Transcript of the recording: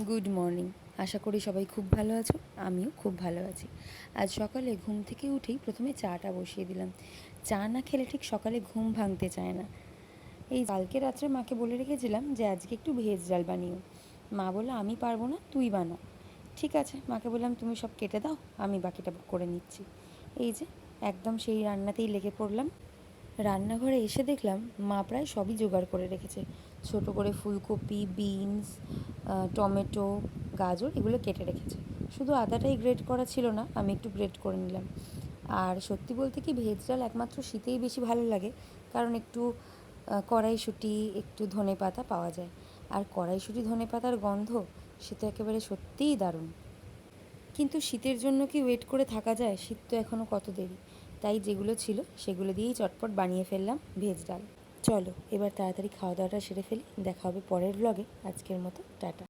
Good morning. আশা করি সবাই খুব ভালো আছো, আমিও খুব ভালো আছি। আজ সকালে ঘুম থেকে উঠেই প্রথমে চাটা বসিয়ে দিলাম। চা না খেলে ঠিক সকালে ঘুম ভাঙতে চায় না। এই কালকে রাত্রে মাকে বলে রেখেছিলাম যে আজকে একটু ভেজ ডাল বানিও। মা বললো আমি পারবো না, তুই বানা। ঠিক আছে, মাকে বললাম তুমি সব কেটে দাও, আমি বাকিটা করে নিচ্ছি। এই যে একদম সেই রান্নাতেই লেগে পড়লাম। রান্নাঘরে এসে দেখলাম মা প্রায় সবই জোগাড় করে রেখেছে। ছোট করে ফুলকপি, বিনস, টমেটো, গাজর এগুলো কেটে রেখেছে। শুধু আদাটাই গ্রেট করা ছিল না, আমি একটু গ্রেট করে নিলাম। আর সত্যি বলতে কি, ভেজ ডাল একমাত্র শীতেই বেশি ভালো লাগে, কারণ একটু কড়াইশুঁটি, একটু ধনেপাতা পাওয়া যায়। আর কড়াইশুঁটি ধনেপাতার গন্ধ, সে তো একেবারে সত্যিই দারুণ। কিন্তু শীতের জন্য কি ওয়েট করে থাকা যায়? শীত তো এখনও কত দেরি। তাই যেগুলো ছিল সেগুলো দিয়েই চটপট বানিয়ে ফেললাম ভেজ ডাল। চলো এবার তাড়াতাড়ি খাওয়া দাওয়াটা সেরে ফেলি। দেখা হবে পরের ব্লগে। আজকের মতো টাটা।